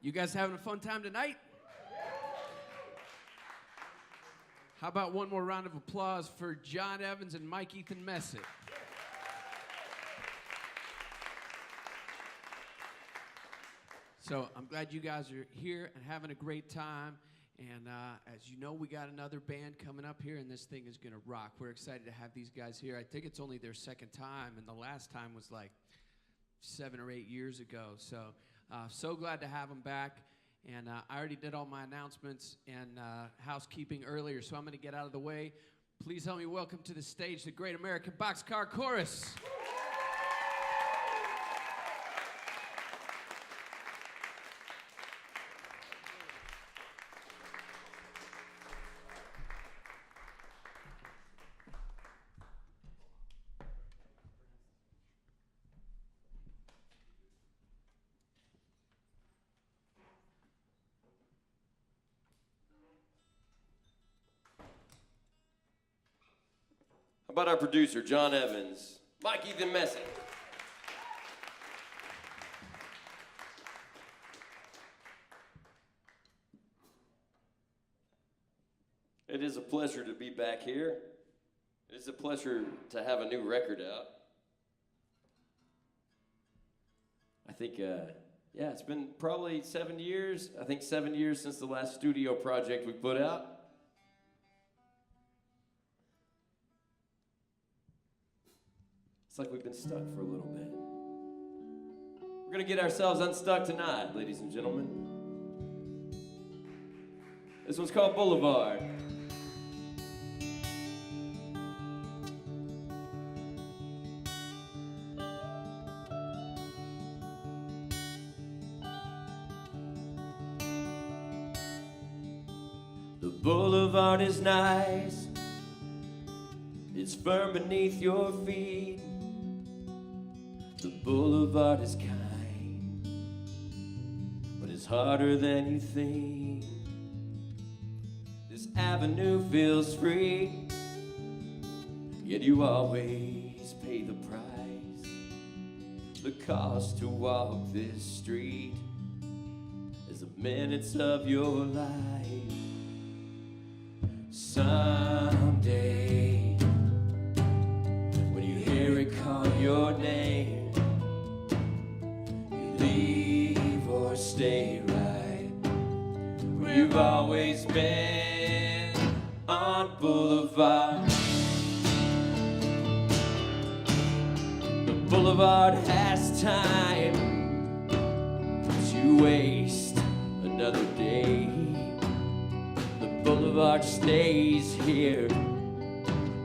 You guys having a fun time tonight? How about one more round of applause for John Evans and Mike Ethan Messick? So I'm glad you guys are here and having a great time. And as you know, we got another band coming up here, and this thing is going to rock. We're excited to have these guys here. I think it's only their second time, and the last time was like 7 or 8 years ago. So glad to have them back. And I already did all my announcements and housekeeping earlier, so I'm going to get out of the way. Please help me welcome to the stage the Great American Boxcar Chorus. How about our producer, John Evans, Mike Ethan Messick. It is a pleasure to be back here. It is a pleasure to have a new record out. I think, it's been probably 7 years. I think 7 years since the last studio project we put out. It's like we've been stuck for a little bit. We're gonna get ourselves unstuck tonight, ladies and gentlemen. This one's called Boulevard. The boulevard is nice. It's firm beneath your feet. The boulevard is kind, but it's harder than you think. This avenue feels free, yet you always pay the price. The cost to walk this street is the minutes of your life. Someday, when you hear it call your name, leave or stay right where you've always been, on Boulevard. The boulevard has time to waste another day. The boulevard stays here,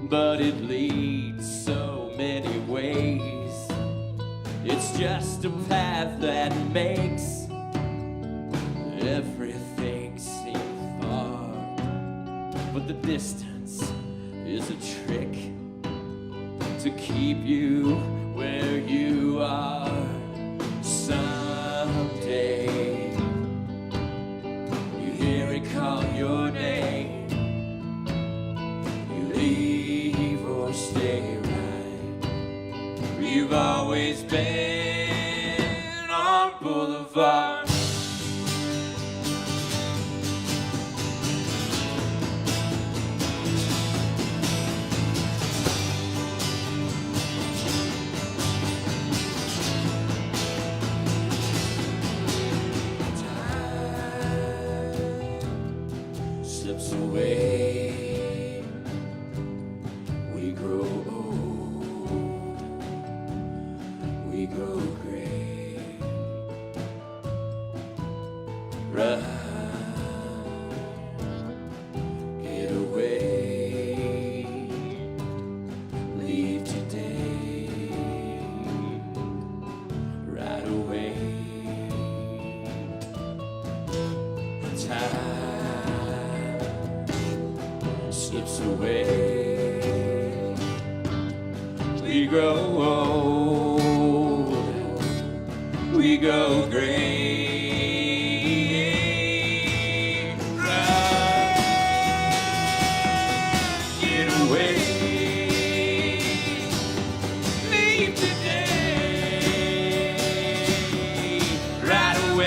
but it leads so many ways. It's just a path that makes everything seem far. But the distance is a trick to keep you where you are. Someday, you hear it call your name, you leave or stay right where you've always been, on Boulevard. Time slips away, we grow old, we grow gray. Run, get away, leave today, right away. Time slips away, we grow old, we go gray. Right away.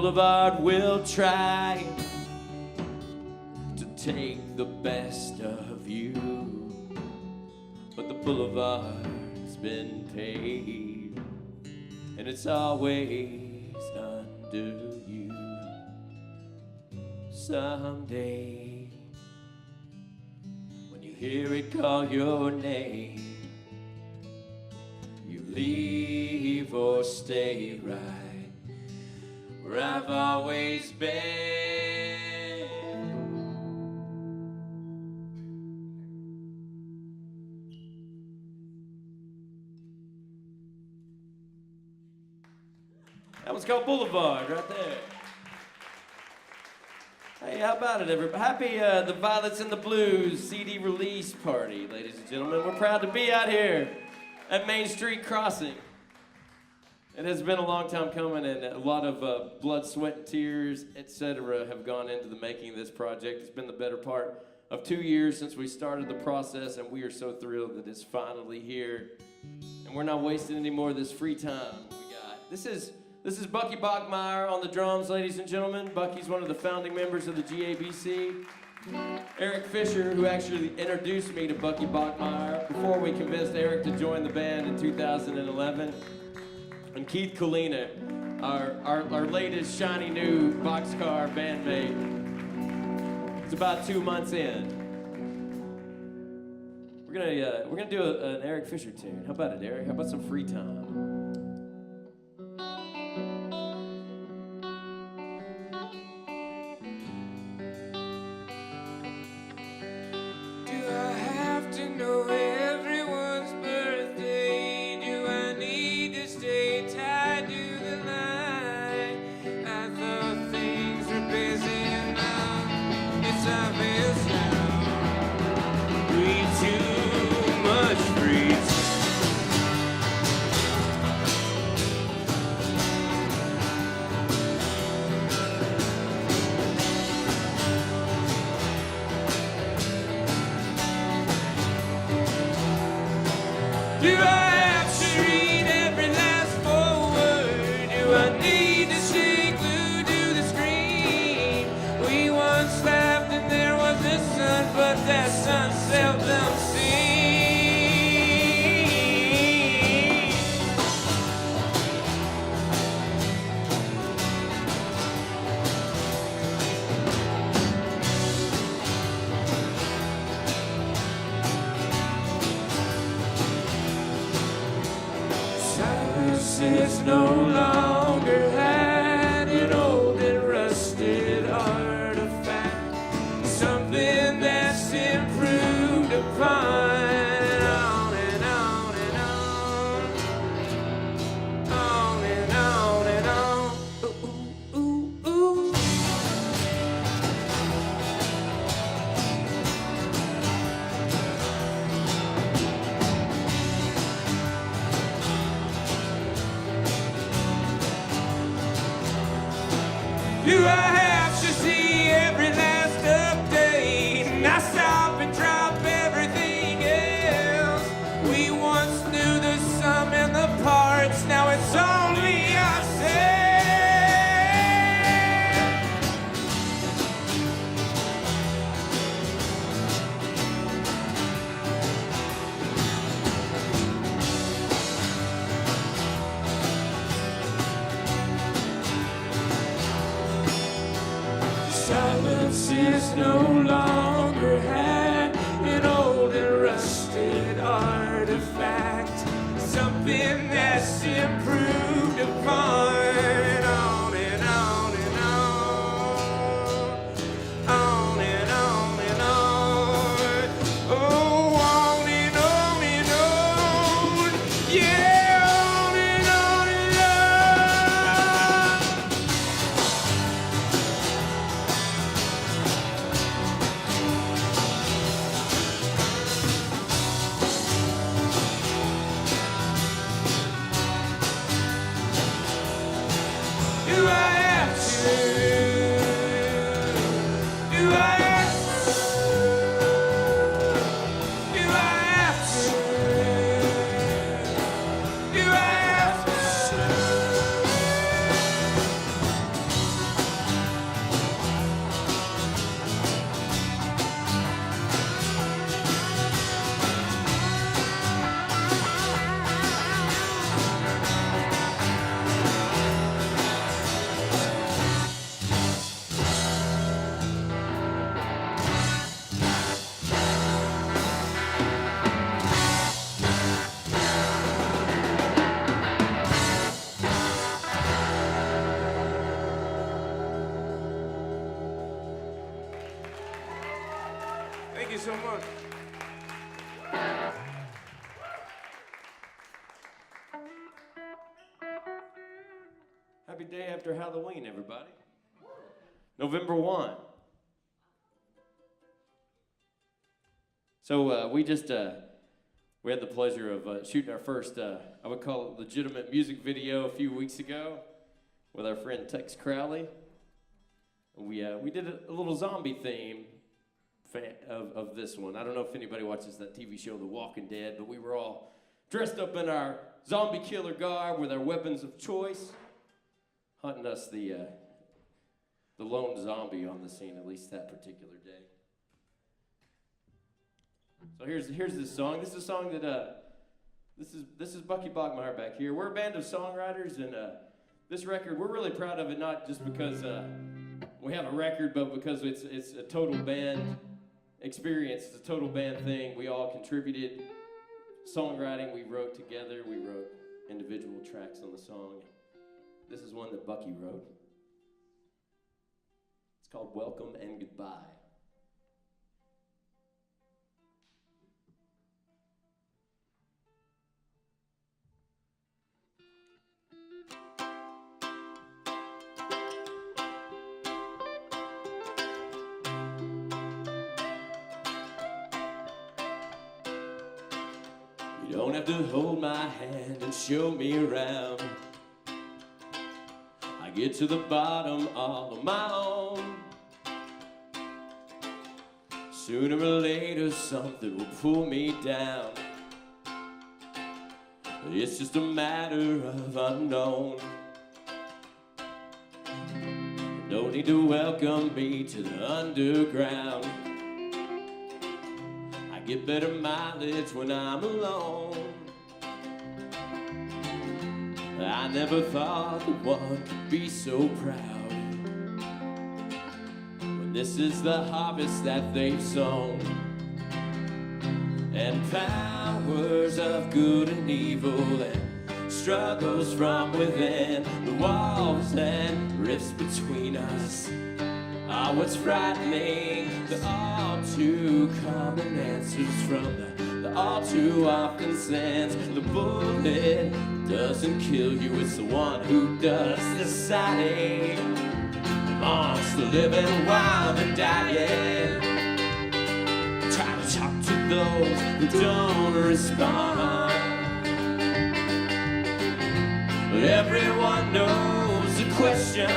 Boulevard will try to take the best of you, but the Boulevard's been paid, and it's always under you. Someday, when you hear it call your name, you leave or stay right where I've always been. That one's called Boulevard right there. Hey, how about it, everybody? Happy the Violets and the Blues CD release party, ladies and gentlemen. We're proud to be out here at Main Street Crossing. It has been a long time coming, and a lot of blood, sweat, and tears, etc. have gone into the making of this project. It's been the better part of 2 years since we started the process, and we are so thrilled that it's finally here. And we're not wasting any more of this free time we got. This is Bucky Bachmeyer on the drums, ladies and gentlemen. Bucky's one of the founding members of the GABC. Eric Fisher, who actually introduced me to Bucky Bachmeyer before we convinced Eric to join the band in 2011. And Keith Kalina, our latest shiny new boxcar bandmate. It's about 2 months in. We're gonna do an Eric Fisher tune. How about it, Eric? How about some free time? It's no longer had an old and rusted artifact, something that's improved upon, and on and on and on, on and on and on. Ooh, ooh, ooh, ooh. Do I have to see every last update? And I stop and drop everything else. We once knew the sum and the parts, now it's only ourselves. Silence is no longer had an old and rusted artifact, something that's improved upon, and on and on and on, on and on and on, oh, on and on and on, yeah, on and on and on. Do I have to? Do I have to? Do I have to? Do I have to? you so much. Happy day after Halloween, everybody. November 1. So we had the pleasure of shooting our first, I would call it legitimate music video a few weeks ago with our friend Tex Crowley. We did a little zombie theme of this one. I don't know if anybody watches that TV show The Walking Dead, but we were all dressed up in our zombie killer garb with our weapons of choice, hunting us the lone zombie on the scene, at least that particular day. So here's this song. This is a song that this is Bucky Bogmeyer back here. We're a band of songwriters, and this record we're really proud of it, not just because we have a record, but because it's a total band experience. It's a total band thing. We all contributed songwriting. We wrote together. We wrote individual tracks on the song. This is one that Bucky wrote. It's called Welcome and Goodbye. You don't have to hold my hand and show me around. I get to the bottom all on my own. Sooner or later something will pull me down. It's just a matter of unknown. No need to welcome me to the underground. I get better mileage when I'm alone. I never thought that one could be so proud when this is the harvest that they've sown. And powers of good and evil and struggles from within, the walls and rifts between us are what's frightening. The all too common answers from the all too often sends. The bullet doesn't kill you, it's the one who does deciding. Amongst the living, wild and dying, try to talk to those who don't respond. But everyone knows the question,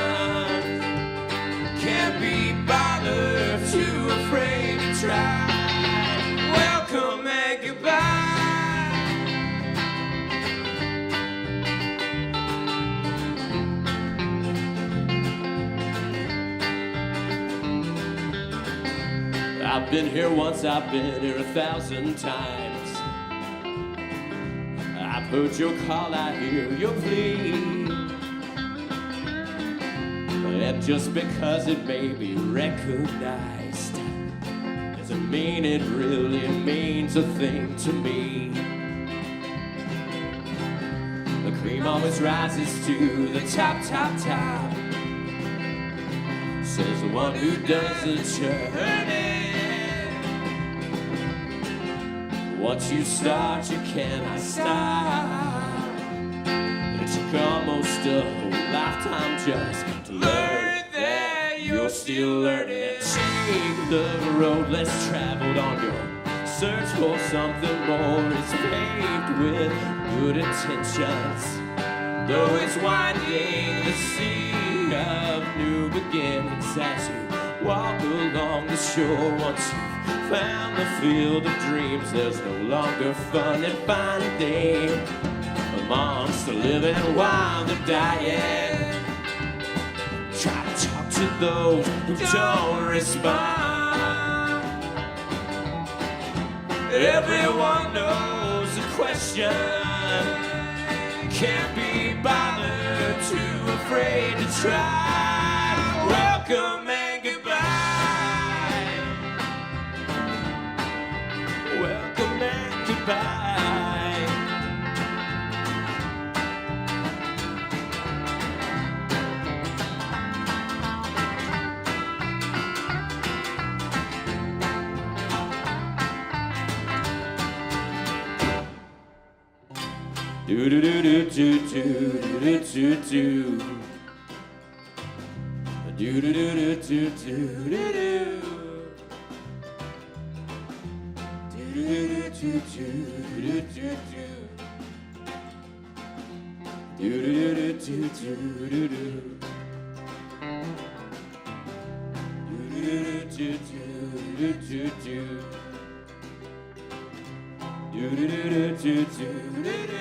can't be bothered, too afraid to try. Welcome and goodbye. I've been here once, I've been here 1,000 times. I've heard your call, I hear your plea. And just because it may be recognized doesn't mean it really means a thing to me. The cream always rises to the top, top, top, says the one who does the churning. Once you start, you cannot stop. It took almost a whole lifetime just to learn that you're still learning. Take the road less traveled on your search for something more. It's paved with good intentions, though it's winding, the sea of new beginnings as you walk along the shore. Once you've found the field of dreams, there's no longer fun in finding amongst the living, wild and dying. Try to talk to those who don't respond. Everyone knows the question, can't be bothered, too afraid to try. Welcome and goodbye. Welcome and goodbye. Do do do do do do do do do. Do do do do do do do do. Do do do do do do do. Do do do do do do do. Do do do do do. Do do do do do do do.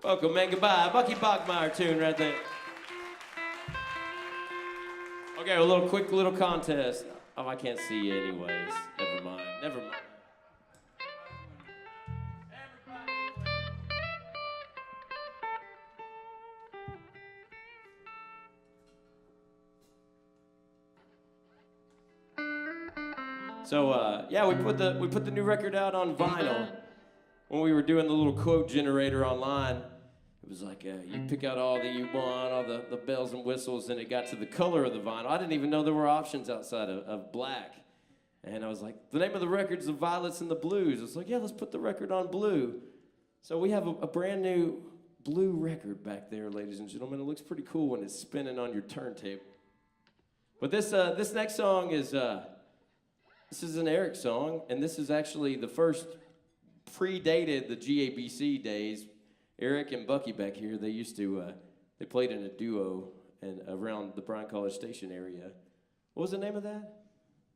Welcome, man. Goodbye. Bucky Bachmeyer tune right there. Okay, a little quick little contest. Oh, I can't see you anyways. Never mind. Never mind. So yeah, we put the new record out on vinyl when we were doing the little quote generator online. It was like, you pick out all that you want, all the bells and whistles, and it got to the color of the vinyl. I didn't even know there were options outside of black. And I was like, the name of the record's The Violets and the Blues. It's like, yeah, let's put the record on blue. So we have a brand new blue record back there, ladies and gentlemen. It looks pretty cool when it's spinning on your turntable. But this next song is, this is an Eric song, and this is actually the first predated the GABC days. Eric and Bucky back here, they used to, they played in a duo and around the Bryan College Station area. What was the name of that?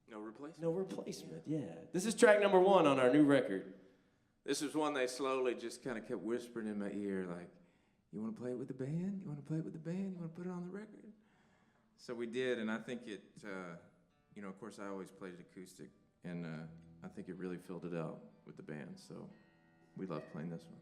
No Replacement. No Replacement, yeah. This is track number 1 on our new record. This is one they slowly just kind of kept whispering in my ear, like, you want to play it with the band? You want to play it with the band? You want to put it on the record? So we did, and I think it, you know, of course I always played it acoustic, and I think it really filled it out with the band, so we love playing this one.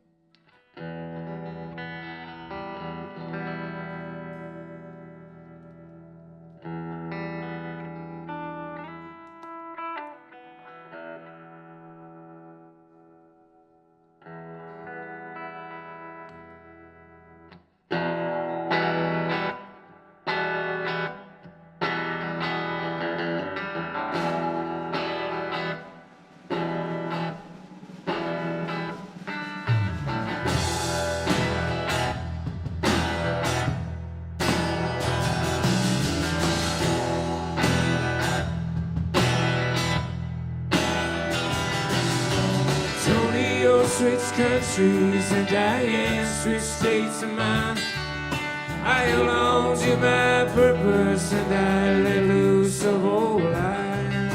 Switch countries and Diane switched states of mind. I held on to my purpose and I let loose of old life.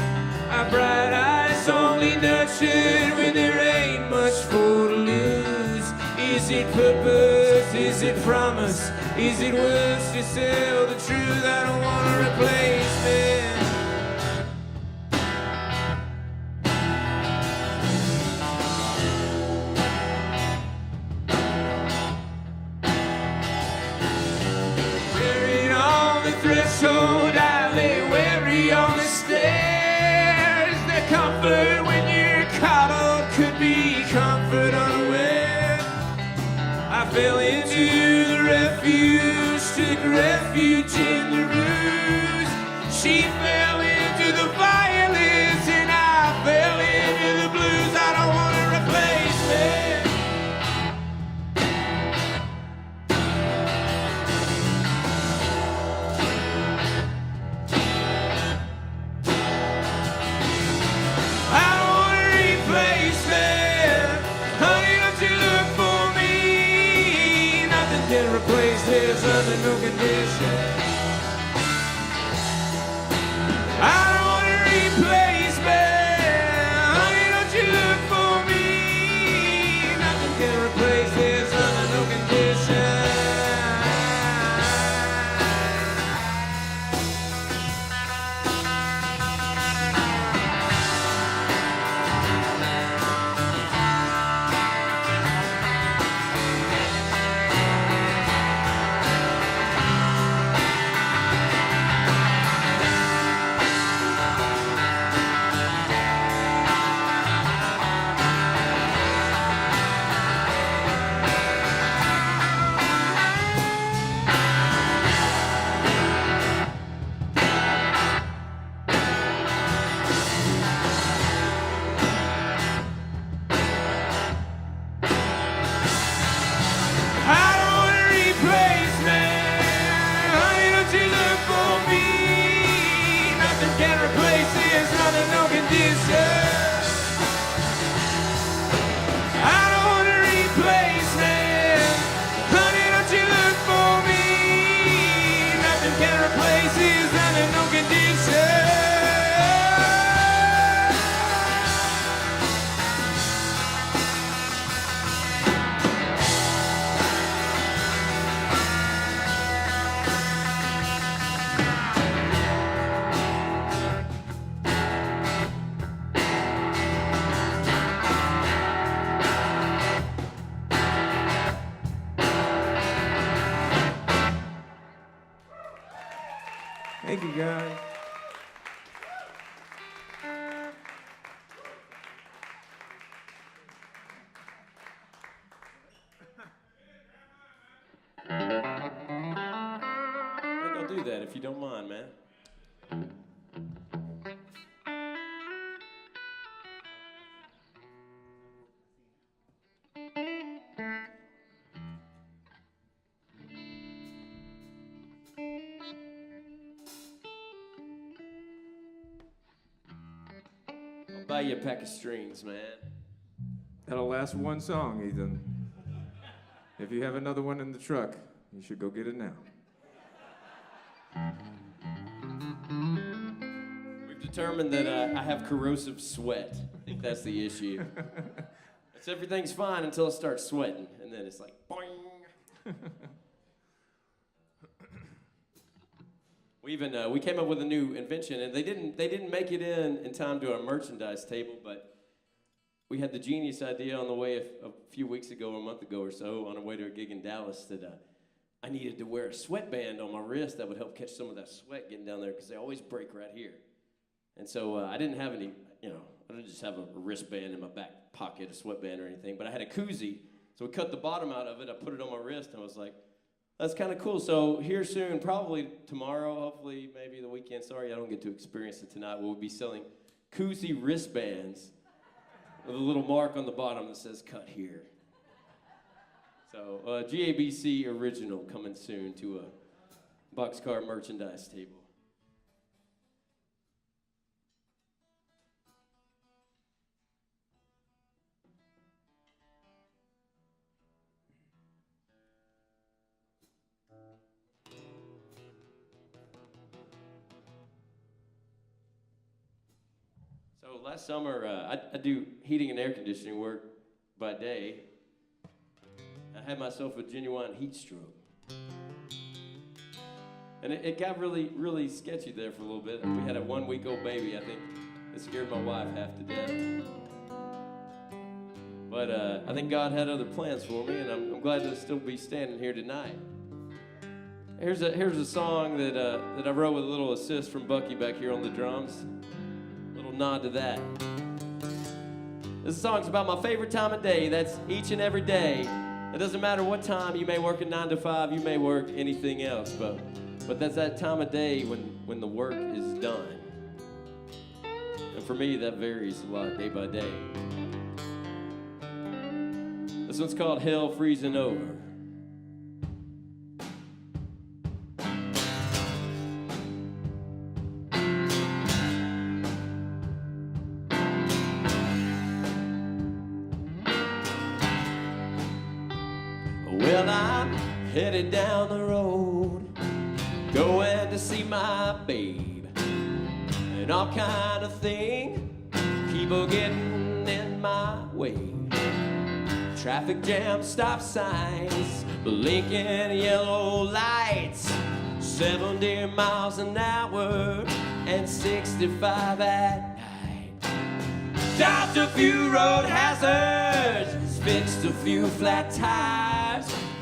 Our bright eyes only nurtured when there ain't much for to lose. Is it purpose? Is it promise? Is it words to sell the truth? I don't want to replace me. Threshold, I lay weary on the stairs. The comfort when you're coddled could be comfort unaware. I fell into the refuge, took refuge in the ruse. She fell into the violence and I fell into the blues. I don't want to replace me. Replace this under no condition. I don't want to replace me. Honey, don't you look for me. Nothing can replace this under no condition. Thank you, guys. I think I'll do that if you don't mind, man. I'll buy you a pack of strings, man. That'll last one song, Ethan. If you have another one in the truck, you should go get it now. We've determined that I have corrosive sweat. I think that's the issue. It's everything's fine until it starts sweating, and then it's like boing. We came up with a new invention, and they didn't make it in time to our merchandise table, but we had the genius idea on the way a few weeks ago, or a month ago or so, on our way to a gig in Dallas, that I needed to wear a sweatband on my wrist that would help catch some of that sweat getting down there, because they always break right here. And so I didn't have any, I didn't just have a wristband in my back pocket, a sweatband or anything, but I had a koozie. So we cut the bottom out of it, I put it on my wrist, and I was like, that's kind of cool. So here soon, probably tomorrow, hopefully maybe the weekend, sorry I don't get to experience it tonight, we'll be selling koozie wristbands with a little mark on the bottom that says cut here. So GABC original coming soon to a boxcar merchandise table. So last summer, I do heating and air conditioning work by day. I had myself a genuine heat stroke. And it got really, really sketchy there for a little bit. We had a 1-week-old baby. I think it scared my wife half to death. But I think God had other plans for me, and I'm glad to still be standing here tonight. Here's a song that I wrote with a little assist from Bucky back here on the drums. Nod to that. This song's about my favorite time of day. That's each and every day. It doesn't matter what time. You may work a 9 to 5. You may work anything else. But that's that time of day when the work is done. And for me, that varies a lot day by day. This one's called Hell Freezing Over. Well, I'm headed down the road, going to see my babe, and all kind of thing, people getting in my way. Traffic jam, stop signs, blinking yellow lights, 70 miles an hour and 65 at night. Dodged a few road hazards, fixed a few flat tires.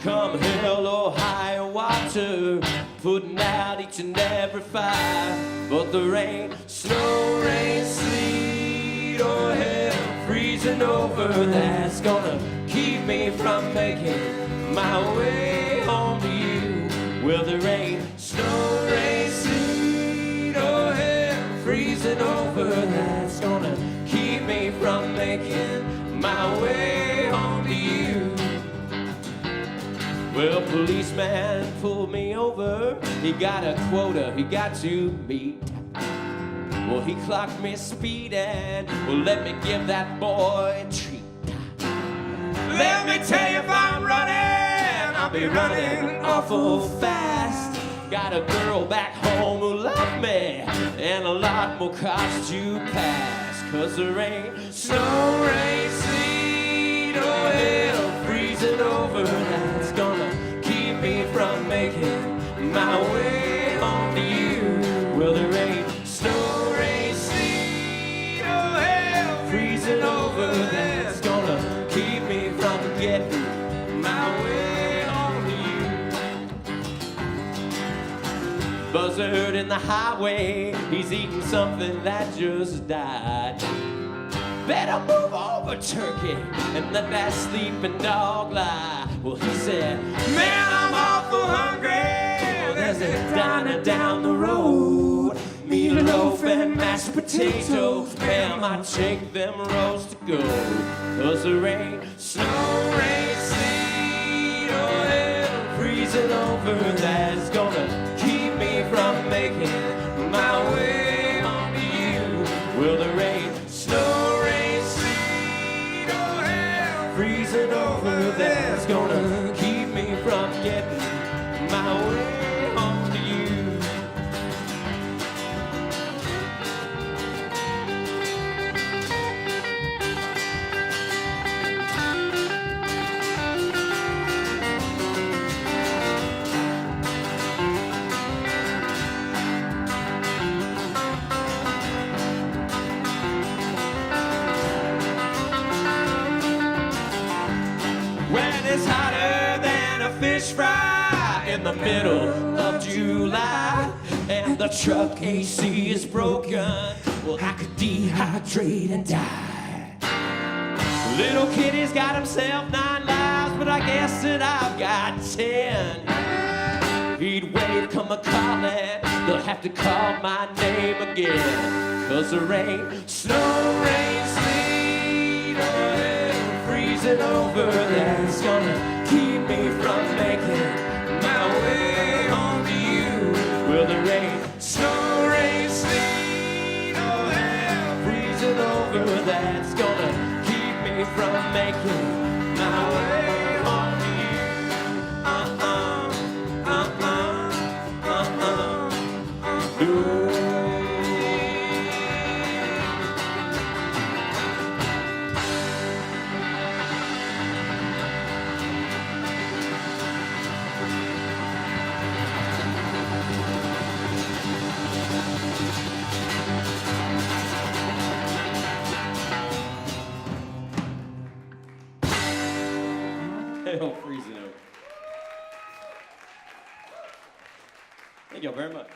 Come hell or high water, putting out each and every fire. But the rain, snow, rain, sleet, or hell freezing over, that's gonna keep me from making my way home to you. Well, the rain, snow, rain, sleet, or hell freezing over, that's gonna keep me from making my way home to you. Well, policeman pulled me over. He got a quota he got to meet. Well, he clocked me speeding. Well, let me give that boy a treat. Let me tell you, if I'm running, I'll be running awful fast. Got a girl back home who loves me, and a lot more cars to pass. 'Cause there ain't snow, rain, sleet, or hell freezing over, that's gonna keep me from making my way home to you. Well, there ain't snow, rain, sleet, or hell freezing over, that's gonna keep me from getting my way home to you. But buzzard in the highway, he's eating something that just died. Better move over, turkey, and let that sleeping dog lie. Well, he said, man, I'm awful hungry. There's a diner down the road. Meatloaf and mashed potatoes. Ma'am, I take them roads to go. 'Cause the rain, snow, rain, sleet, or hell freezing over, that's gonna keep me from making my way home to you. Well, the rain, snow, rain, sleet, or hell freezing over, that's gonna keep me from getting my way home to you. It's hotter than a fish fry in the middle of July, and the truck AC is broken. Well, I could dehydrate and die. Little kitty's got himself 9 lives, but I guess that I've got 10. He'd wave, come a-calling, they'll have to call my name again. 'Cause the rain, snow, rain, sleet, or freezing over, that's gonna keep me from making my way home to you. Will the rain, snow, rain, sleet, oh hell, freezing over, that's gonna keep me from making my way home to you. Hell freezing over. Thank you all very much.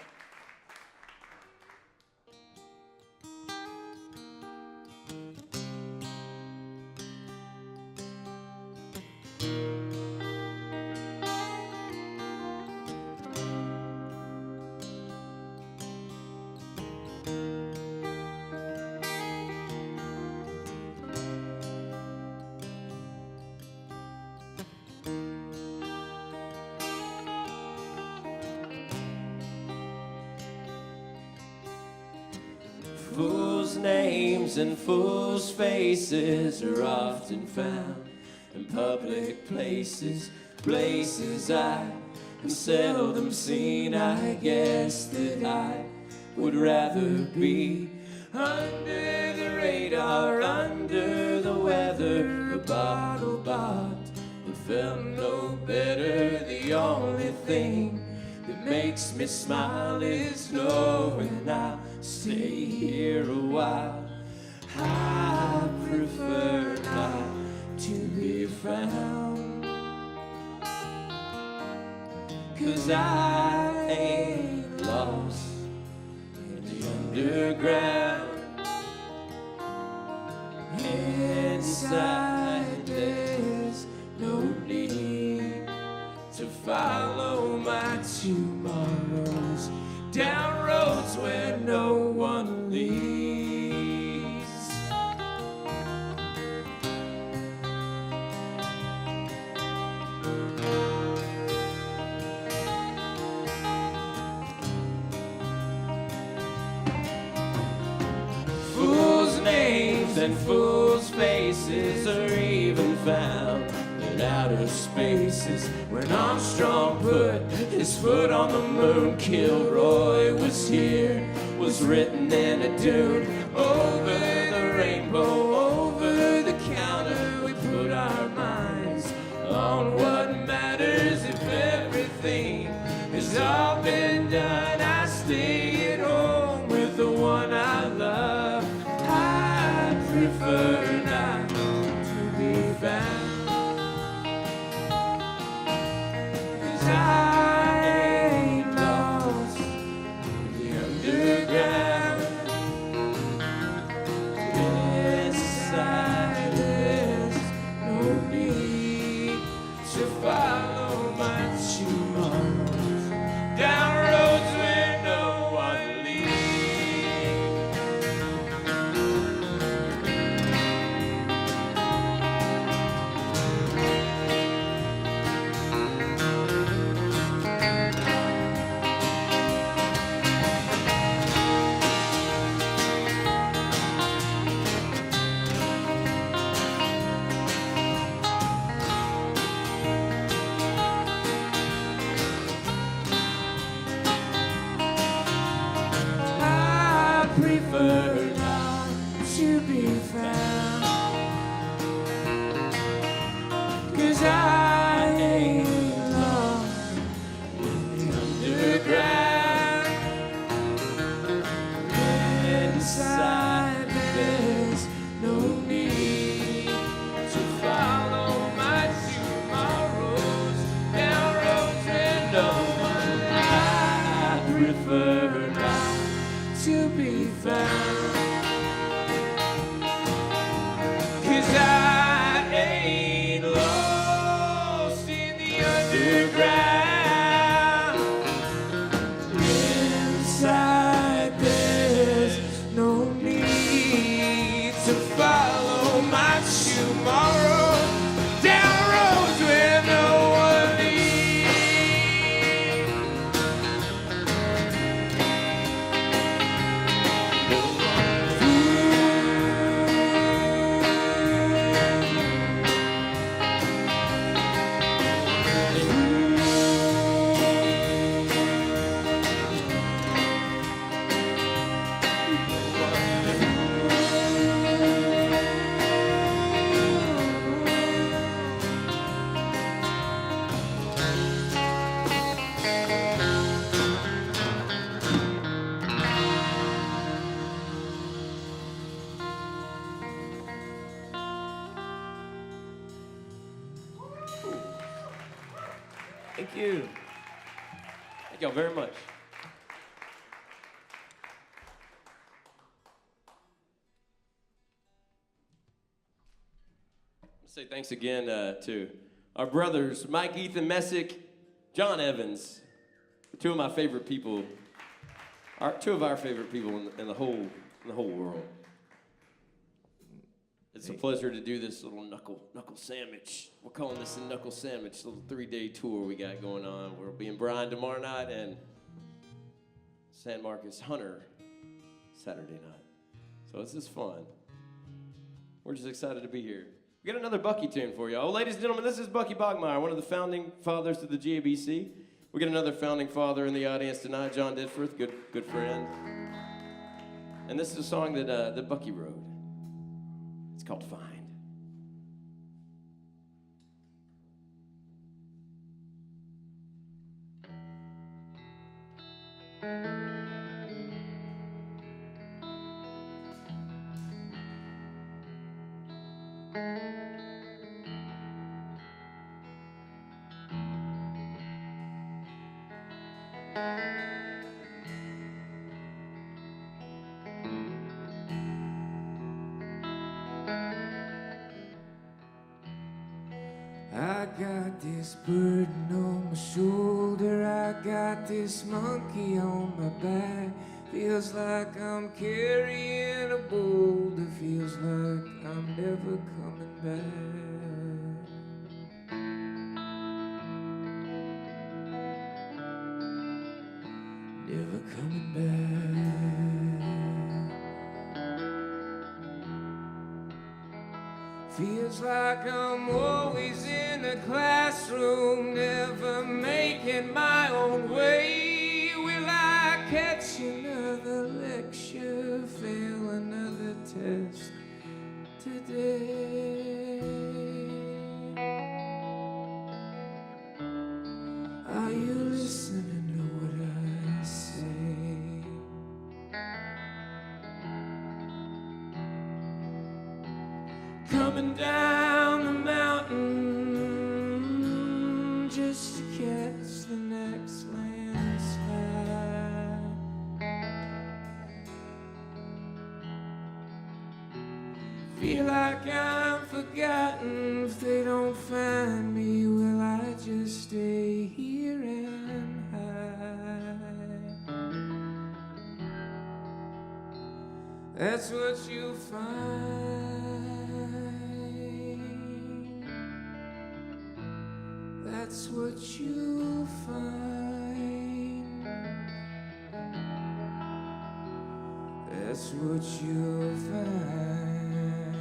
Fools' names and fools' faces are often found in public places, places I have seldom seen. I guess that I would rather be under the radar, under the weather, a bottle bought but felt no better. The only thing that makes me smile is knowing I'll stay here a while. I prefer not to be found, 'cause I ain't lost in the underground. Inside there's no need to follow my tomorrows down roads where no one leads. Fools' names and fools' faces are even found in outer spaces. When Armstrong put his foot on the moon, Kilroy was here, was written in a dune. Over the rainbow, over the counter, we put our minds on what matters. If everything has all been done, I stay at home with the one I love. I prefer not to be found. I ain't lost 'cause I ain't lost in the underground. Inside there's no need to follow my tomorrows down roads where no one. I prefer not to be found. 'Cause I ain't lost in the underground. Inside there's no need to follow my tomorrow down roads where no one leads. Thank you. Thank y'all very much. Say thanks again to our brothers, Mike, Ethan, Messick, John Evans, two of my favorite people, two of our favorite people in the whole world. It's a pleasure to do this little Knuckle Sammich. We're calling this a Knuckle Sammich, little 3-day tour we got going on. We'll be in Bryan tomorrow night and San Marcos Hunter Saturday night. So this is fun. We're just excited to be here. We got another Bucky tune for y'all. Ladies and gentlemen, this is Bucky Bogmeyer, one of the founding fathers of the GABC. We got another founding father in the audience tonight, John Ditforth, good friend. And this is a song that Bucky wrote. It's called Find. I got this burden on my shoulder, I got this monkey on my back. Feels like I'm carrying a boulder, feels like I'm never coming back. Never coming back. Feels like I'm always in a classroom, never making my own way. Will I catch another lecture, fail another test today? Are you listening to what I say? Coming down the mountain just to catch the next landslide. Feel like I'm forgotten. If they don't find me, will I just stay here and hide? That's what you'll find. That's what you'll find. That's what you'll find.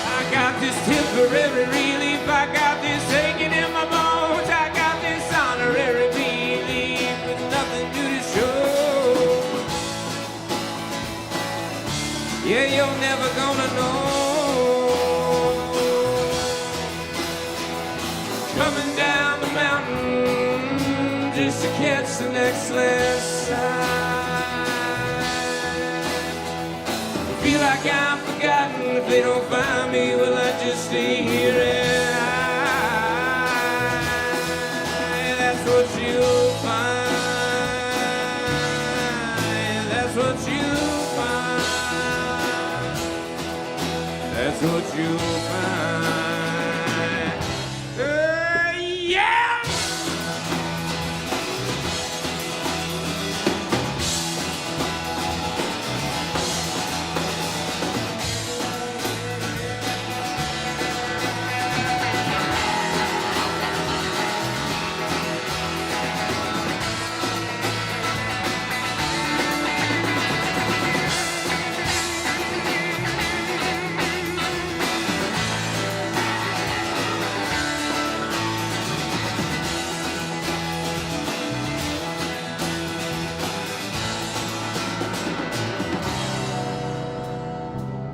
I got this temporary relief, I got this aching in my bones, I got this honorary peace. just to catch the next last sign. Feel like I'm forgotten if they don't find me. Will I just stay here and hide? That's what you'll find. That's what you'll find. That's what you'll find. Yeah!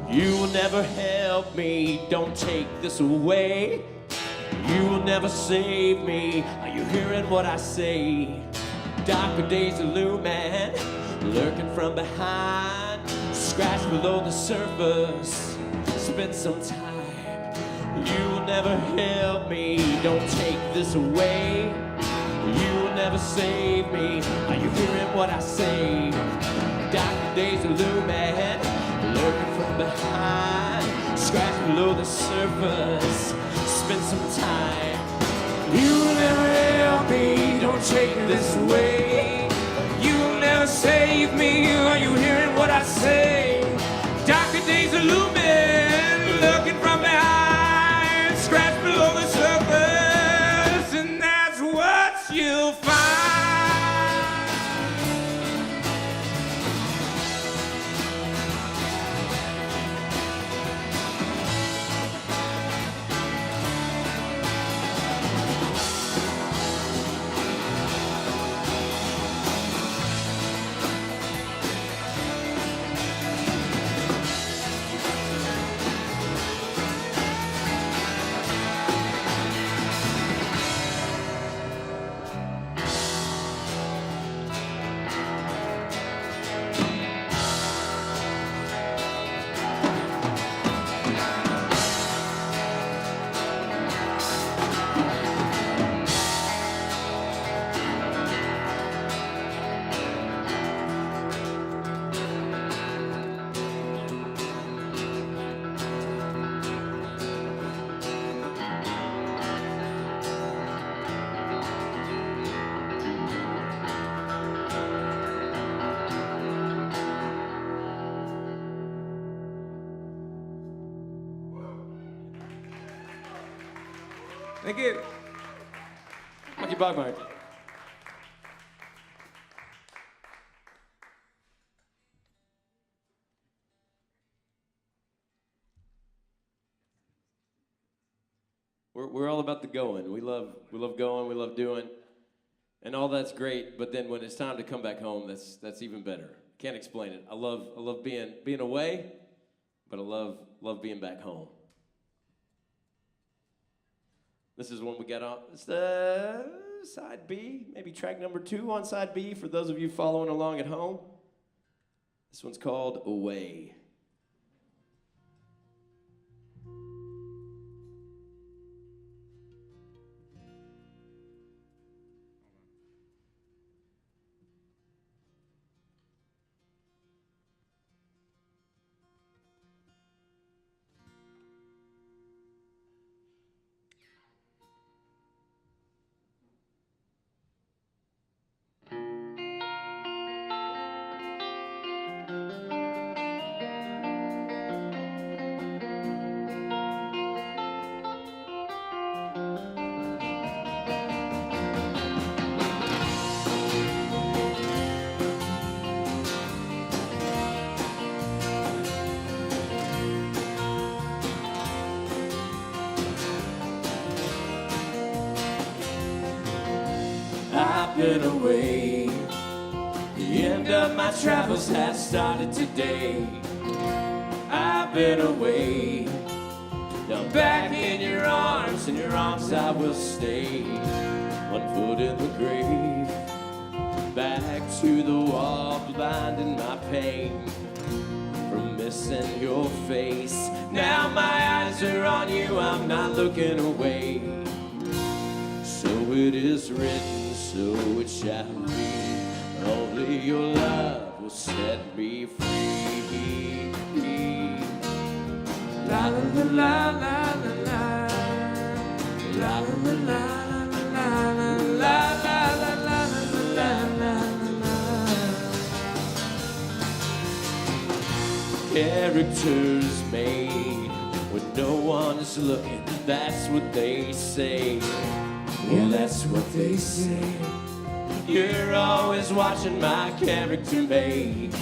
You will never help me, don't take this away. You will never save me, are you hearing what I say? Darker days are looming, lurking from behind. Scratch below the surface, spend some time. You will never help me, don't take this away. You will never save me, are you hearing what I say? Darker days are looming, lurking from behind, scratch below the surface, spend some time. You will never help me, don't take this away. You will never save me, are you hearing what I say? Darker days are looming, looking from behind, scratch below the surface, and that's what you'll find. Thank you. Monkey Bogmark. We're all about the going. We love going, we love doing, and all that's great. But then when it's time to come back home, that's even better. Can't explain it. I love being away, but I love being back home. This is one we got on. It's the side B, maybe track number 2 on side B for those of you following along at home. This one's called Away. Been away. The end of my travels has started today. I've been away. Now back in your arms I will stay. One foot in the grave, back to the wall, blind in my pain from missing your face. Now my eyes are on you, I'm not looking away. So it is written, so it shall be. Only your love will set me free. La la la la la la. La la la la la la la la la la. Characters made when no one is looking, that's what they say. Well, that's what they say. You're always watching my character make.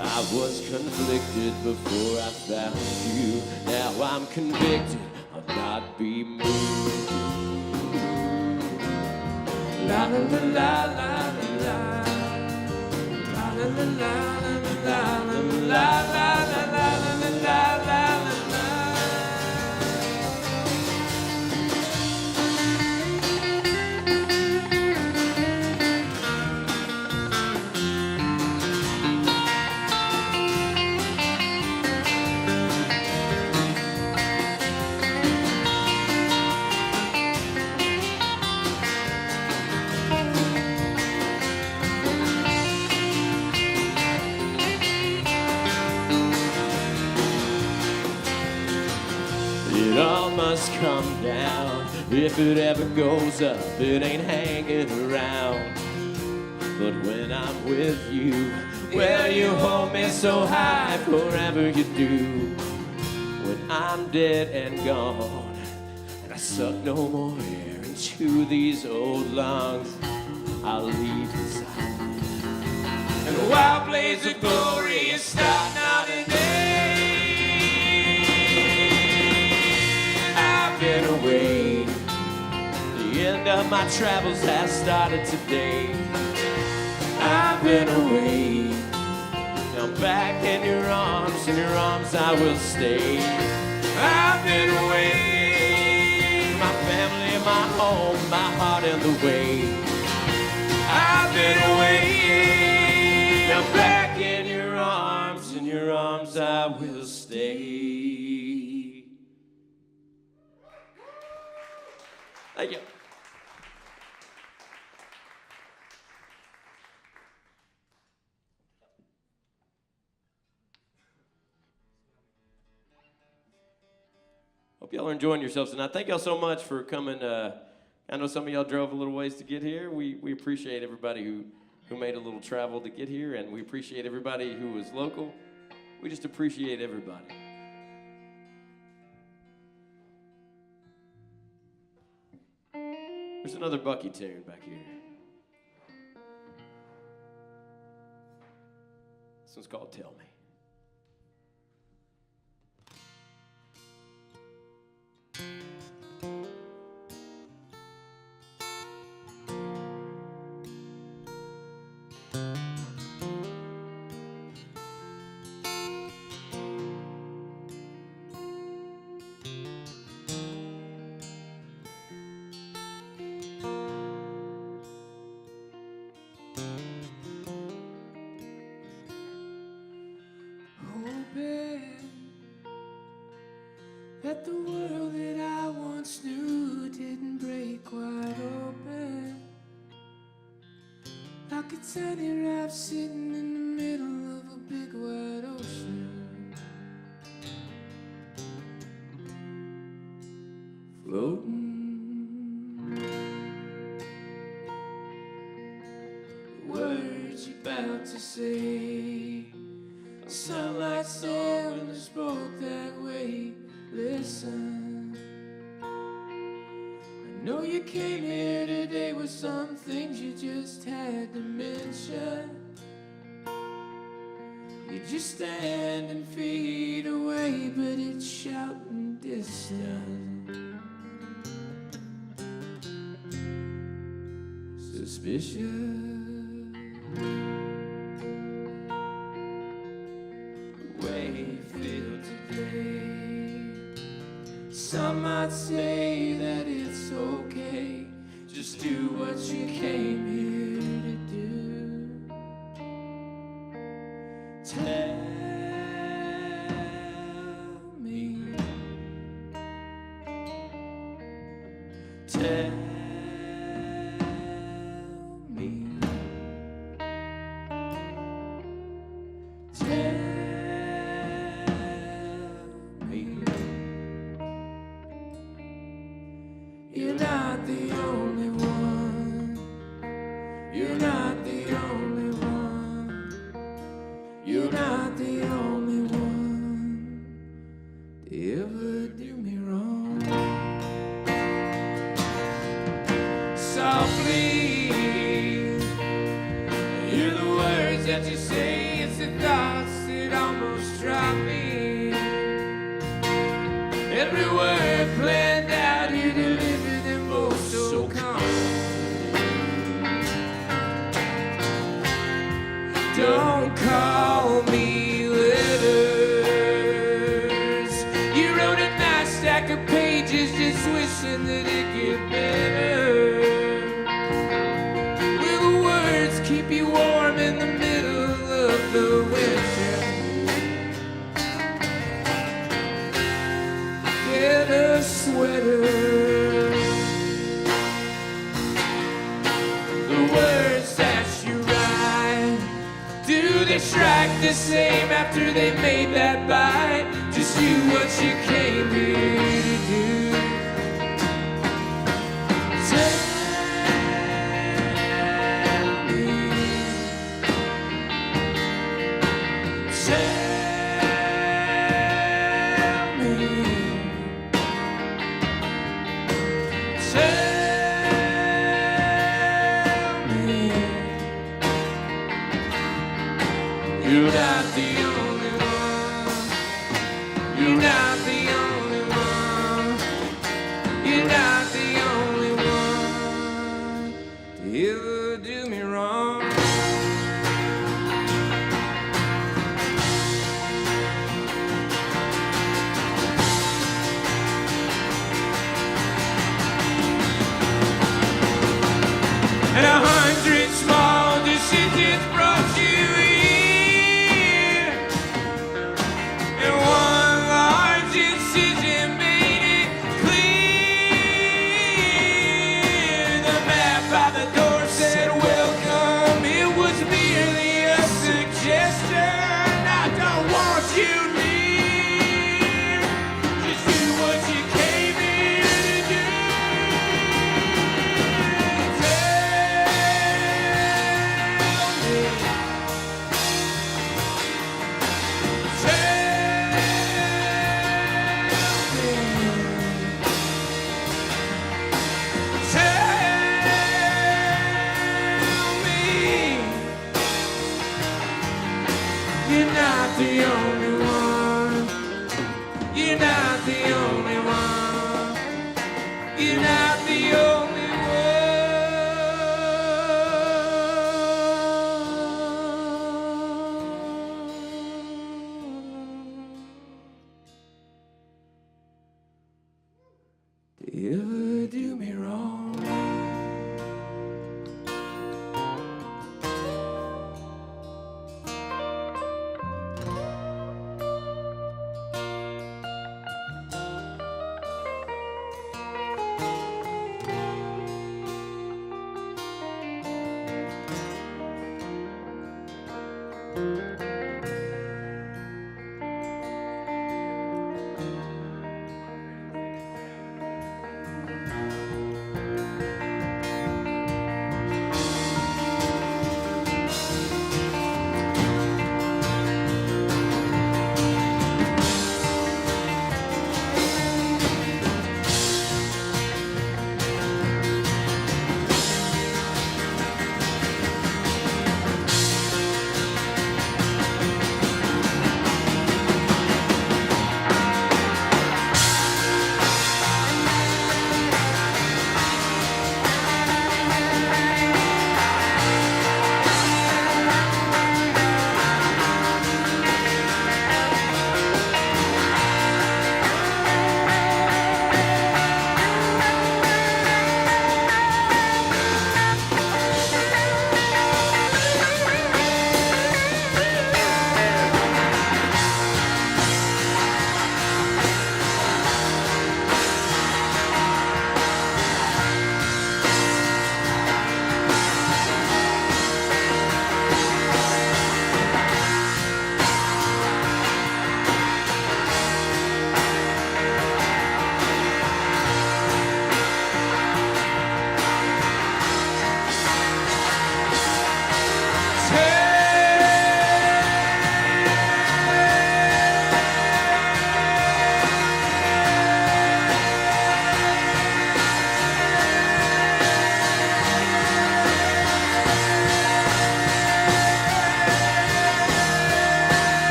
I was conflicted before I found you. Now I'm convicted, I'll not be moved. La la la la la la. La la la la la la la la la la la la. It all must come down. If it ever goes up, it ain't hanging around. But when I'm with you, well, you hold me so high forever you do. When I'm dead and gone, and I suck no more air into these old lungs, I'll leave inside. And the wild blaze of glory is starting out today. I've been away. The end of my travels has started today. I've been away. Now back in your arms I will stay. I've been away. My family, my home, my heart and the way. I've been away. Now back in your arms I will stay. Thank you. Hope y'all are enjoying yourselves tonight. Thank y'all so much for coming. I know some of y'all drove a little ways to get here. We appreciate everybody who made a little travel to get here, and we appreciate everybody who was local. We just appreciate everybody. There's another Bucky tune back here. This one's called Tell Me. That the world that I once knew didn't break wide open, like a tiny raft sitting in the middle of a big wide ocean, floating. The words you're about to say sound like someone who spoke that way. Listen, I know you came here today with some things you just had to mention. You're just standing feet away, but it's shouting distant. Suspicious. The way you feel today. Some might say that it's okay, just do what you came here to do. the only one. You're not the only one. You're not the only one to ever do me wrong. Softly, hear the words that you say. It's the thoughts that almost drop me. Every word planned out, you deliver them both so calm. Don't call me letters. You wrote a nice stack of pages, just wishing that it get better. Will the words keep you warm in the middle of the winter? Get a sweater. The words that you write, do they strike the same after they made that bite? Just do what you came here to do. Tell me. Tell me. Tell me. You're not the only one. You're not the only one. You're not the only one to ever do me wrong. And 100 small decisions brought you here, and one large incision made it clear. The map by the door said welcome. It was merely a suggestion. I don't want you near. Just do what you came here to do. You're not the only one. You're not the only one. You're not the only one to ever do me wrong.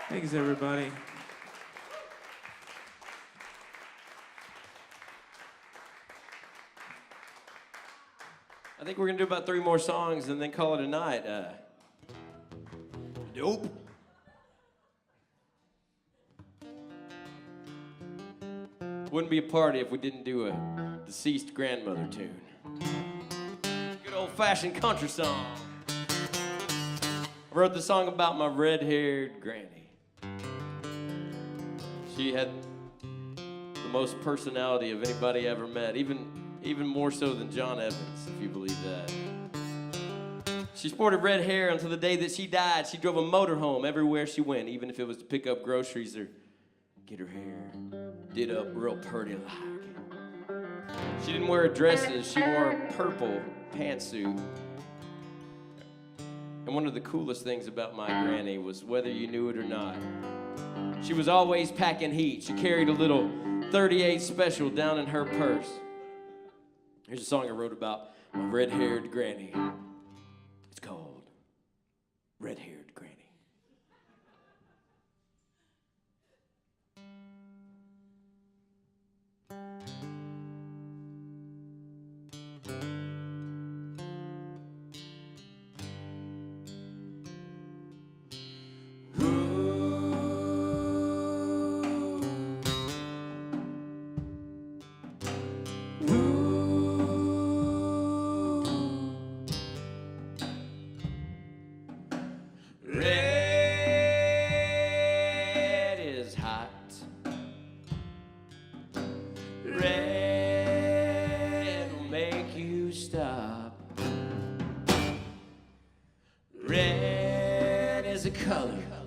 Thanks, everybody. I think we're gonna do about 3 more songs and then call it a night. Dope. Wouldn't be a party if we didn't do a deceased grandmother tune. Good old-fashioned country song. I wrote the song about my red-haired granny. She had the most personality of anybody I ever met, even more so than John Evans, if you believe that. She sported red hair until the day that she died. She drove a motorhome everywhere she went, even if it was to pick up groceries or get her hair did up real purty like. She didn't wear dresses, she wore a purple pantsuit. And one of the coolest things about my granny was, whether you knew it or not, she was always packing heat. She carried a little 38 special down in her purse. Here's a song I wrote about my red-haired granny. It's called Redhaired Granny.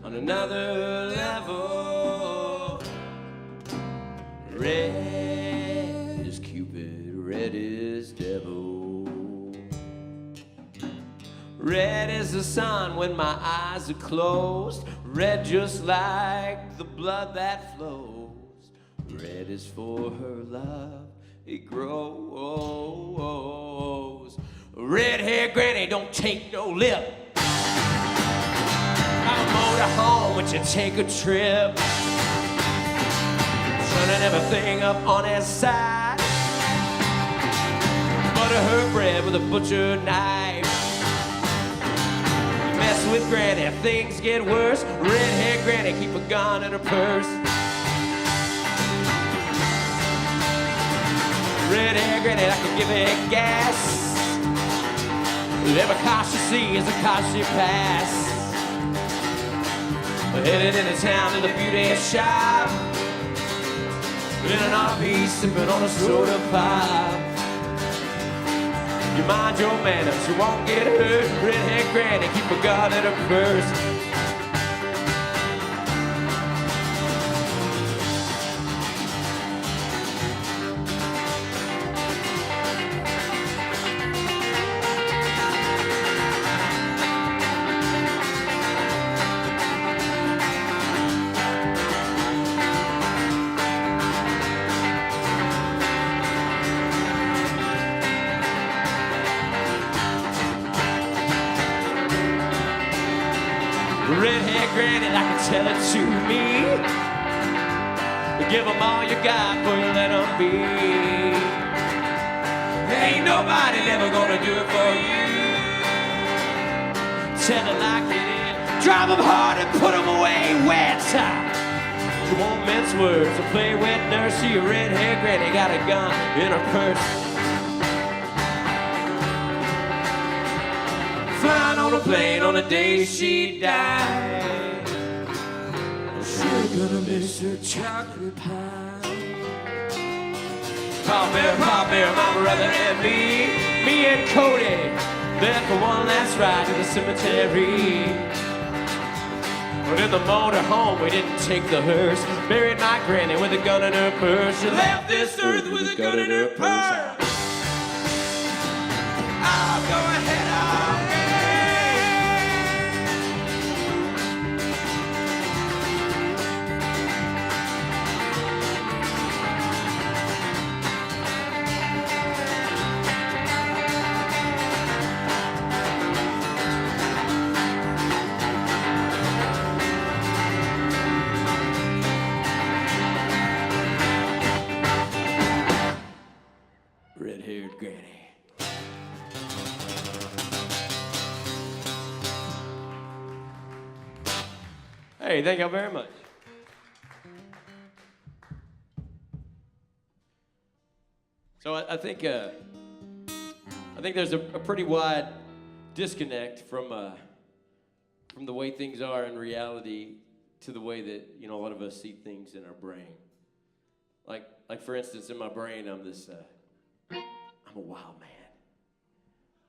Another level. Red is Cupid, red is devil. Red is the sun when my eyes are closed. Red just like the blood that flows. Red is for her love, it grows. Red-haired granny don't take no lip. I'll motor home when you take a trip, turning everything up on its side. Butter her bread with a butcher knife. You mess with granny, things get worse. Red-haired granny, keep a gun in her purse. Red-haired granny, I can give it gas. Every car she sees is a car she pass. Headed into town to the beauty shop, in an RV sipping on a soda pop. You mind your manners, you won't get hurt. Redhead granny, keep a gun in her purse. Redhead granny, like you tell it to me. Give them all you got, but you let them be. Ain't nobody never gonna do it for you. Tell it like it is. Drive them hard and put them away wet. You won't mince words or play wet nurse. See a redhead granny got a gun in her purse. Flying on a plane on the day she died. Sure gonna miss her chocolate pie. Pop bear, my brother and me and Cody, there for one last ride to the cemetery. But in the motor home, we didn't take the hearse. Buried my granny with a gun in her purse. She left this earth with a gun in her purse. I'll go ahead, Redhaired Granny. Hey, thank you very much. So I think there's a pretty wide disconnect from the way things are in reality to the way that, you know, a lot of us see things in our brain. Like for instance, in my brain, I'm a wild man,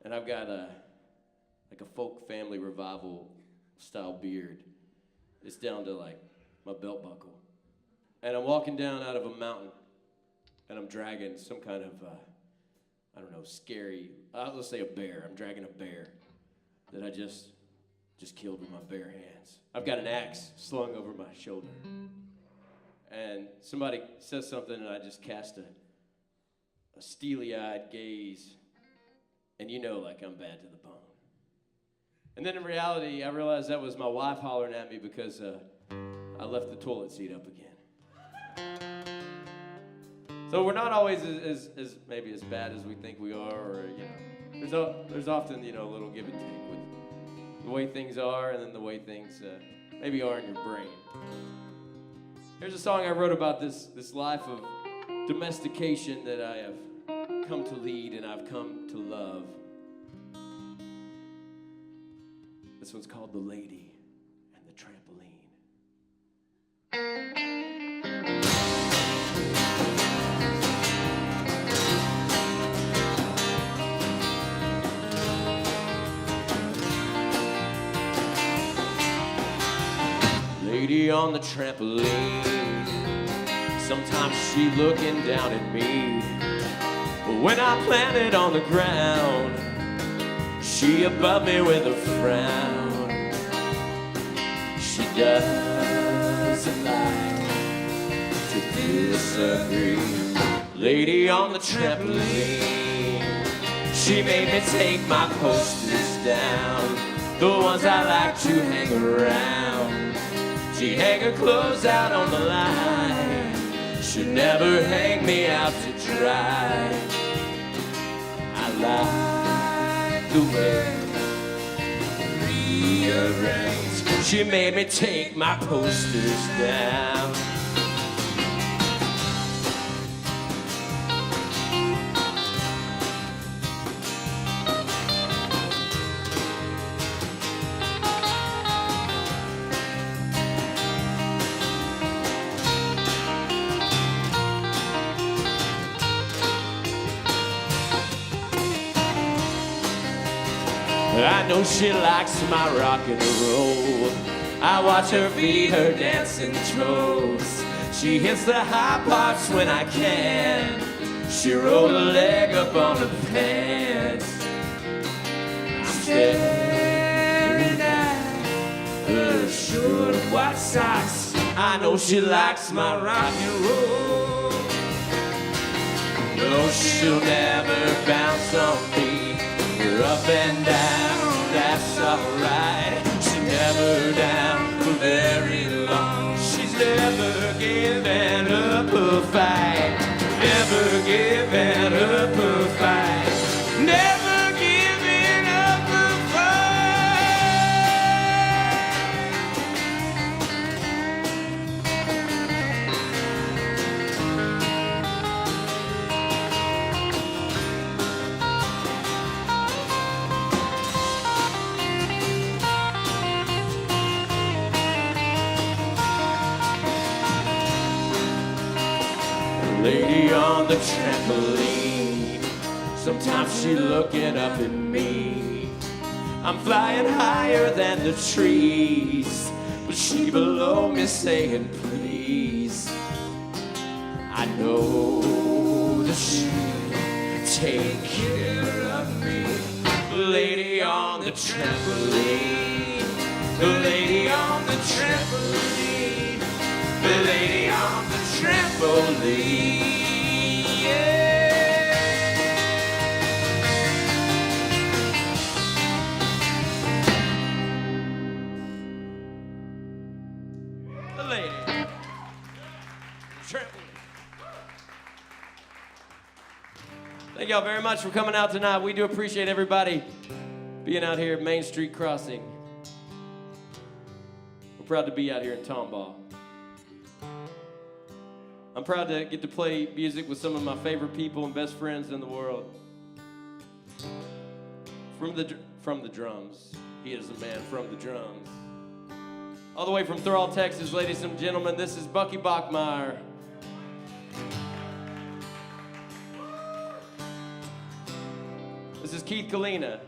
and I've got like a folk family revival style beard. It's down to like my belt buckle, and I'm walking down out of a mountain, and I'm dragging some kind of I don't know, scary. Let's say a bear. I'm dragging a bear that I just killed with my bare hands. I've got an axe slung over my shoulder, and somebody says something, and I just cast a steely-eyed gaze, and you know, like I'm bad to the bone. And then in reality, I realized that was my wife hollering at me because I left the toilet seat up again. So we're not always as maybe as bad as we think we are, or you know, there's often, you know, a little give and take with the way things are, and then the way things maybe are in your brain. Here's a song I wrote about this life of domestication that I have come to lead and I've come to love. This one's called The Lady and the Trampoline. Lady on the trampoline, sometimes she looking down at me. But when I planted on the ground, she above me with a frown. She doesn't like to disagree. Lady on the trampoline, she made me take my posters down, the ones I like to hang around. She hang her clothes out on the line, she'd never hang me out to dry. I like the way rearranged. She made me take my posters down. I know she likes my rock and roll. I watch her beat her dancing toes. She hits the high parts when I can. She rolled a leg up on the pants. I'm staring at her short white socks. I know she likes my rock and roll. No, she'll never bounce on me. Up and down, that's alright. She's never down for very long. She's never given up a fight. Never given up a fight. Never given up a Lady on the trampoline, sometimes she looking up at me. I'm flying higher than the trees, but she below me saying please. I know that she'll take care of me. The lady on the trampoline, the lady on the trampoline, the lady on the trampoline, yeah. The lady. Thank y'all very much for coming out tonight. We do appreciate everybody being out here at Main Street Crossing. We're proud to be out here in Tomball. I'm proud to get to play music with some of my favorite people and best friends in the world. From the drums. He is the man from the drums. All the way from Thurl, Texas, ladies and gentlemen, this is Bucky Bachmeyer. This is Keith Kalina.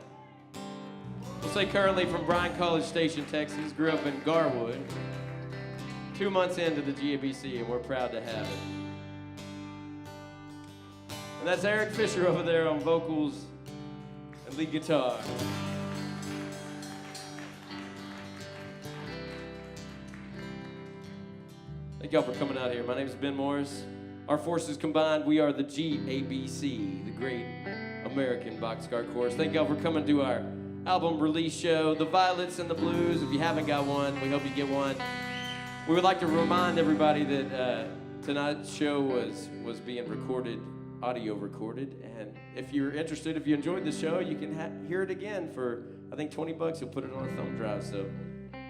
We'll say currently from Bryan College Station, Texas. Grew up in Garwood. 2 months into the GABC, and we're proud to have it. And that's Eric Fisher over there on vocals and lead guitar. Thank y'all for coming out here. My name is Ben Morris. Our forces combined, we are the GABC, the Great American Boxcar Chorus. Thank y'all for coming to our album release show, The Violets and the Blues. If you haven't got one, we hope you get one. We would like to remind everybody that tonight's show was being recorded, audio recorded, and if you're interested, if you enjoyed the show, you can hear it again for, I think, $20. You'll put it on a thumb drive, so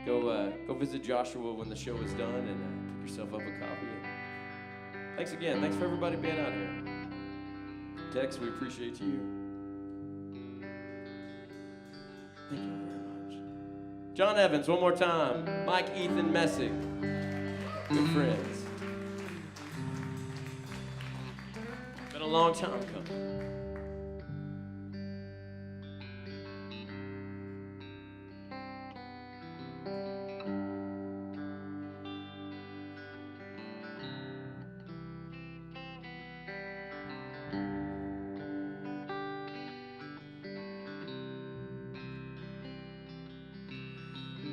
go visit Joshua when the show is done and pick yourself up a copy. Thanks again. Thanks for everybody being out here. Tex, we appreciate you. Thank you very much. John Evans, one more time. Mike, Ethan, Messick. Good friends. Been a long time coming.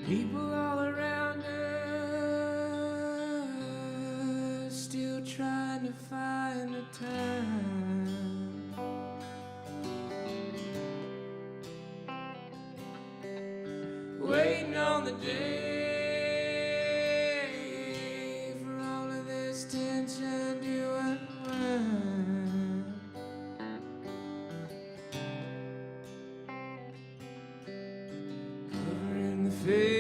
People all around us still trying to find a time. Waiting on the day for all of this tension to unwind. Covering the faces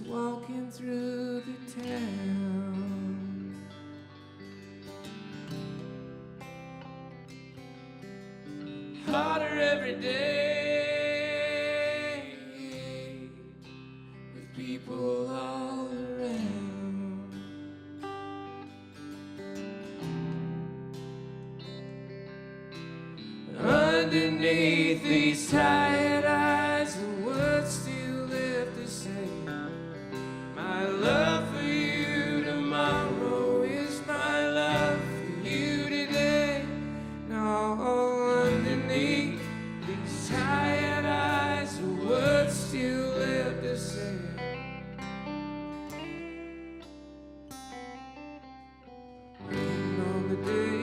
walking through the town. Harder every day with people all around. Underneath these tired eyes, the words still left the same. My love for you tomorrow is my love for you today. No, underneath these tired eyes, the words still left the same. Waiting on the day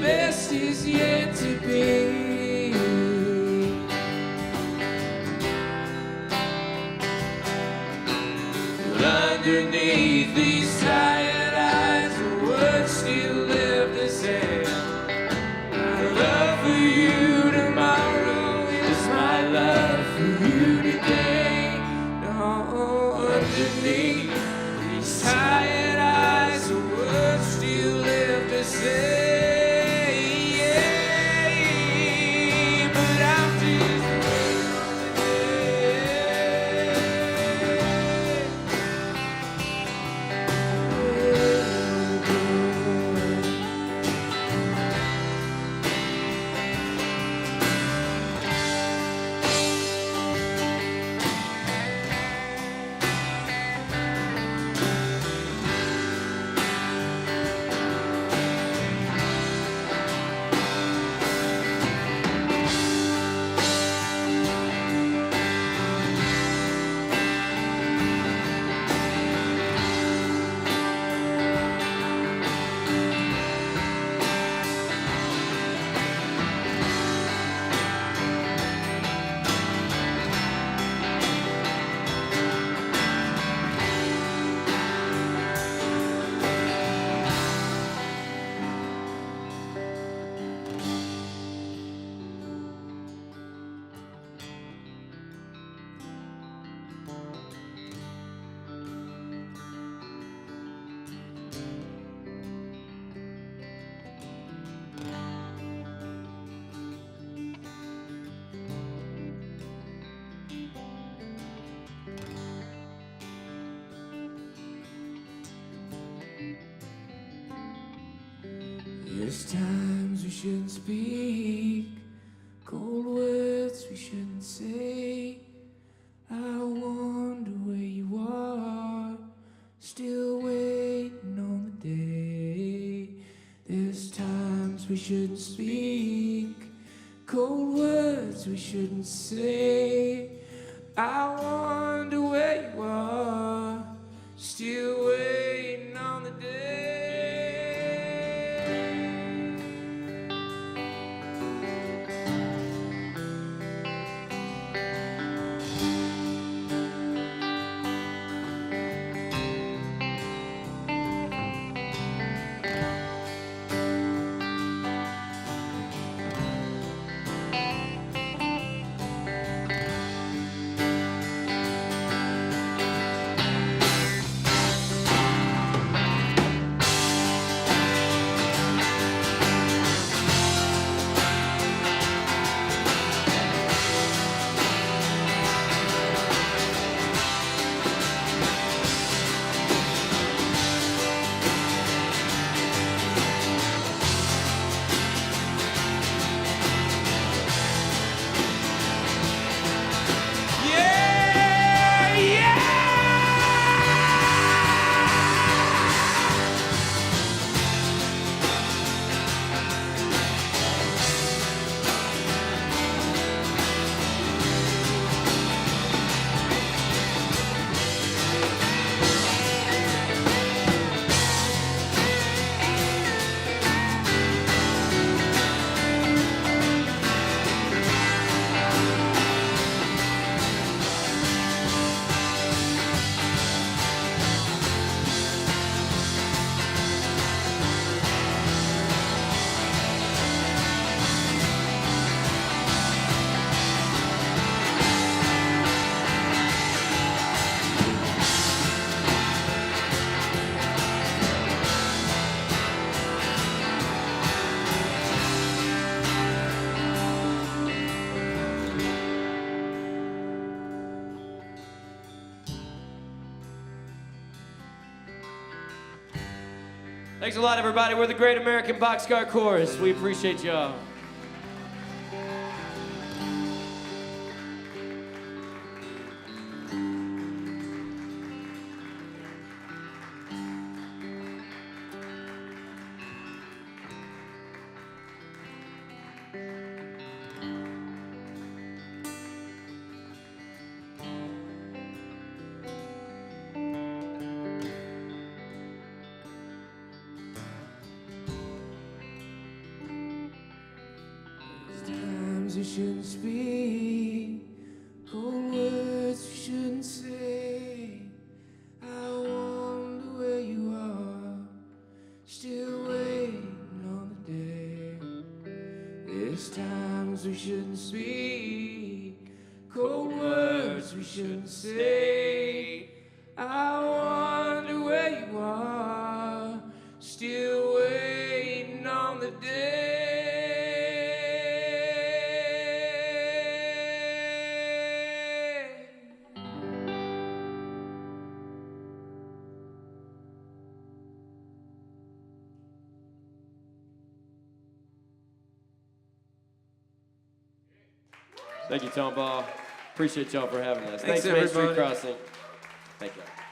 best is yet to be. But underneath these tired eyes, the words still live the same. My love for you tomorrow is my love for you today. No, underneath these tired eyes, the words still live the same. But I'm just waiting on the There's times we shouldn't speak, cold words we shouldn't say. I wonder where you are, still waiting on the day. There's times we shouldn't speak, cold words we shouldn't say. I wonder where you are, still waiting on the day. Thanks a lot, everybody. We're the Great American Boxcar Chorus. We appreciate y'all. shouldn't speak, cold words we shouldn't say. I wonder where you are, still waiting on the day. There's times we shouldn't speak, cold words we shouldn't say. I wonder where you are, still waiting on the day. Thank you, Tomball. Appreciate y'all for having us. Thanks, Main Street everybody. Crossing. Thank you.